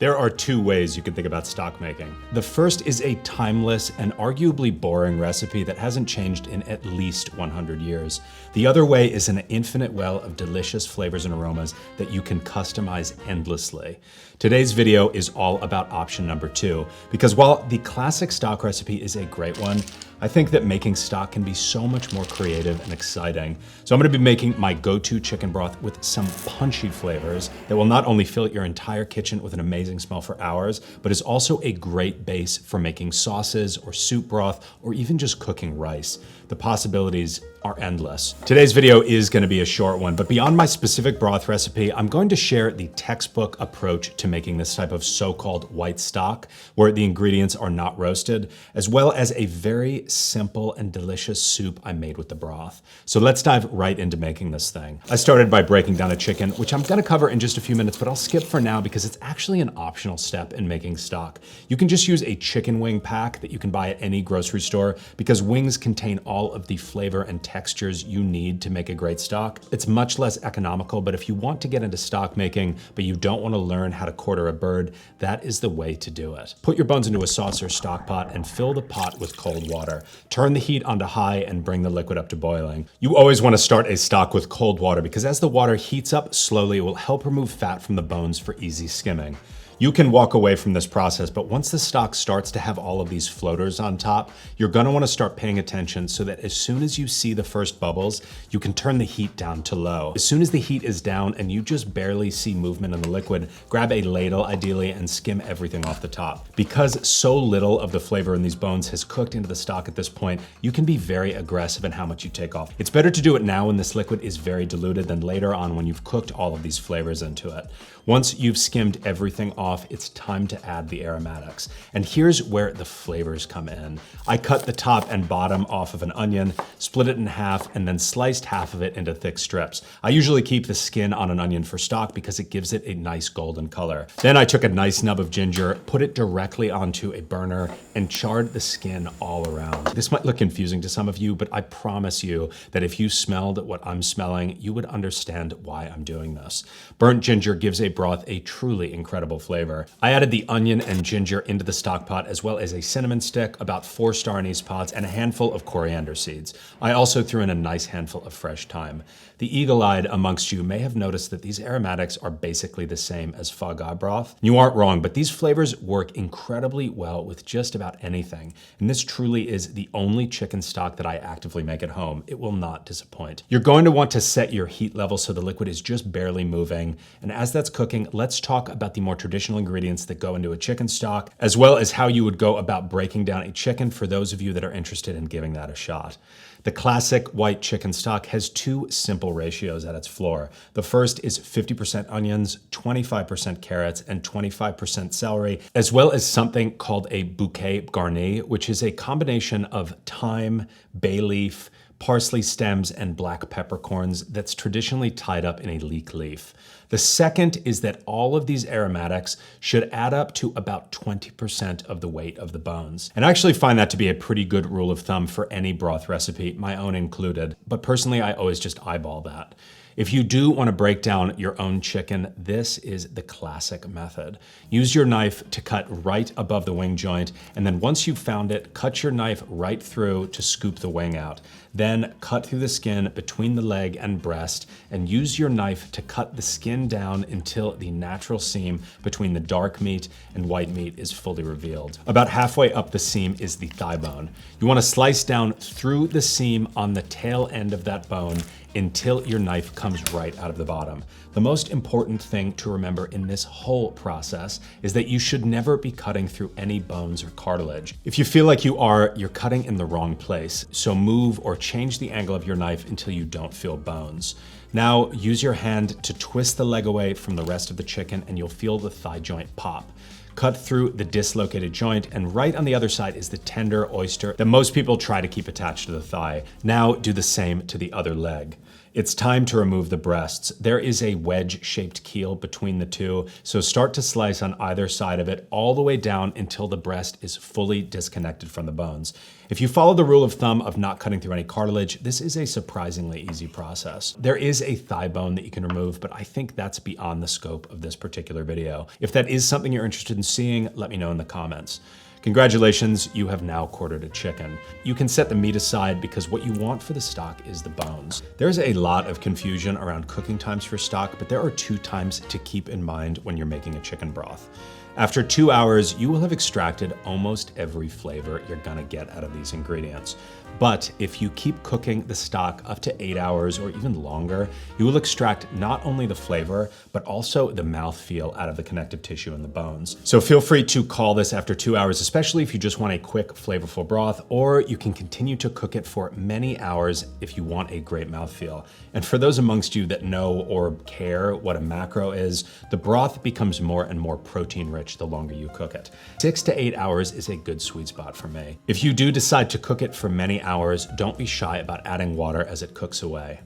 There are two ways you can think about stock making. The first is a timeless and arguably boring recipe that hasn't changed in at least 100 years. The other way is an infinite well of delicious flavors and aromas that you can customize endlessly. Today's video is all about option number two, because while the classic stock recipe is a great one, I think that making stock can be so much more creative and exciting. So I'm gonna be making my go-to chicken broth with some punchy flavors that will not only fill your entire kitchen with an amazing smell for hours, but is also a great base for making sauces or soup broth or even just cooking rice. The possibilities are endless. Today's video is gonna be a short one, but beyond my specific broth recipe, I'm going to share the textbook approach to making this type of so-called white stock, where the ingredients are not roasted, as well as a very simple and delicious soup I made with the broth. So let's dive right into making this thing. I started by breaking down a chicken, which I'm gonna cover in just a few minutes, but I'll skip for now because it's actually an optional step in making stock. You can just use a chicken wing pack that you can buy at any grocery store because wings contain all of the flavor and textures you need to make a great stock. It's much less economical, but if you want to get into stock making, but you don't want to learn how to quarter a bird, that is the way to do it. Put your bones into a saucer stock pot and fill the pot with cold water. Turn the heat onto high and bring the liquid up to boiling. You always want to start a stock with cold water because as the water heats up slowly, it will help remove fat from the bones for easy skimming. You can walk away from this process, but once the stock starts to have all of these floaters on top, you're gonna wanna start paying attention so that as soon as you see the first bubbles, you can turn the heat down to low. As soon as the heat is down and you just barely see movement in the liquid, grab a ladle ideally and skim everything off the top. Because so little of the flavor in these bones has cooked into the stock at this point, you can be very aggressive in how much you take off. It's better to do it now when this liquid is very diluted than later on when you've cooked all of these flavors into it. Once you've skimmed everything off, it's time to add the aromatics. And here's where the flavors come in. I cut the top and bottom off of an onion, split it in half, and then sliced half of it into thick strips. I usually keep the skin on an onion for stock because it gives it a nice golden color. Then I took a nice nub of ginger, put it directly onto a burner, and charred the skin all around. This might look confusing to some of you, but I promise you that if you smelled what I'm smelling, you would understand why I'm doing this. Burnt ginger gives a broth a truly incredible flavor. I added the onion and ginger into the stock pot as well as a cinnamon stick, about 4 star anise pods, and a handful of coriander seeds. I also threw in a nice handful of fresh thyme. The eagle-eyed amongst you may have noticed that these aromatics are basically the same as foie gras broth. You aren't wrong, but these flavors work incredibly well with just about anything. And this truly is the only chicken stock that I actively make at home. It will not disappoint. You're going to want to set your heat level so the liquid is just barely moving. And as that's cooking, let's talk about the more traditional ingredients that go into a chicken stock, as well as how you would go about breaking down a chicken for those of you that are interested in giving that a shot. The classic white chicken stock has two simple ratios at its floor. The first is 50% onions, 25% carrots, and 25% celery, as well as something called a bouquet garni, which is a combination of thyme, bay leaf, parsley stems, and black peppercorns that's traditionally tied up in a leek leaf. The second is that all of these aromatics should add up to about 20% of the weight of the bones. And I actually find that to be a pretty good rule of thumb for any broth recipe, my own included. But personally, I always just eyeball that. If you do want to break down your own chicken, this is the classic method. Use your knife to cut right above the wing joint, and then once you've found it, cut your knife right through to scoop the wing out. Then cut through the skin between the leg and breast, and use your knife to cut the skin down until the natural seam between the dark meat and white meat is fully revealed. About halfway up the seam is the thigh bone. You want to slice down through the seam on the tail end of that bone until your knife comes right out of the bottom. The most important thing to remember in this whole process is that you should never be cutting through any bones or cartilage. If you feel like you are, you're cutting in the wrong place. So move or change the angle of your knife until you don't feel bones. Now use your hand to twist the leg away from the rest of the chicken and you'll feel the thigh joint pop. Cut through the dislocated joint, and right on the other side is the tender oyster that most people try to keep attached to the thigh. Now do the same to the other leg. It's time to remove the breasts. There is a wedge-shaped keel between the two, so start to slice on either side of it all the way down until the breast is fully disconnected from the bones. If you follow the rule of thumb of not cutting through any cartilage, this is a surprisingly easy process. There is a thigh bone that you can remove, but I think that's beyond the scope of this particular video. If that is something you're interested in seeing, let me know in the comments. Congratulations, you have now quartered a chicken. You can set the meat aside because what you want for the stock is the bones. There's a lot of confusion around cooking times for stock, but there are 2 times to keep in mind when you're making a chicken broth. After 2 hours, you will have extracted almost every flavor you're gonna get out of these ingredients. But if you keep cooking the stock up to 8 hours or even longer, you will extract not only the flavor, but also the mouthfeel out of the connective tissue and the bones. So feel free to call this after 2 hours, especially if you just want a quick, flavorful broth, or you can continue to cook it for many hours if you want a great mouthfeel. And for those amongst you that know or care what a macro is, the broth becomes more and more protein-rich the longer you cook it. 6 to 8 hours is a good sweet spot for me. If you do decide to cook it for many hours, don't be shy about adding water as it cooks away.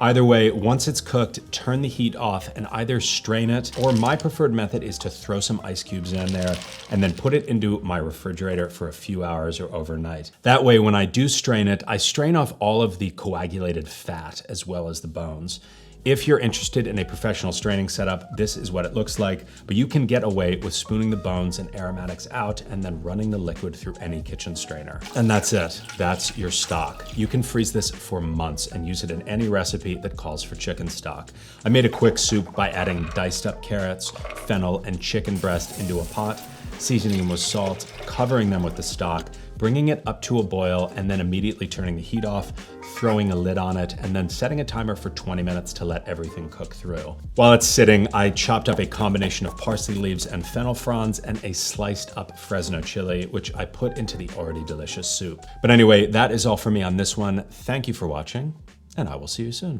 Either way, once it's cooked, turn the heat off and either strain it, or my preferred method is to throw some ice cubes in there and then put it into my refrigerator for a few hours or overnight. That way, when I do strain it, I strain off all of the coagulated fat as well as the bones. If you're interested in a professional straining setup, this is what it looks like, but you can get away with spooning the bones and aromatics out and then running the liquid through any kitchen strainer. And that's it. That's your stock. You can freeze this for months and use it in any recipe that calls for chicken stock. I made a quick soup by adding diced up carrots, fennel, and chicken breast into a pot, seasoning them with salt, covering them with the stock, bringing it up to a boil, and then immediately turning the heat off, throwing a lid on it, and then setting a timer for 20 minutes to let everything cook through. While it's sitting, I chopped up a combination of parsley leaves and fennel fronds and a sliced up Fresno chili, which I put into the already delicious soup. But anyway, that is all for me on this one. Thank you for watching, and I will see you soon.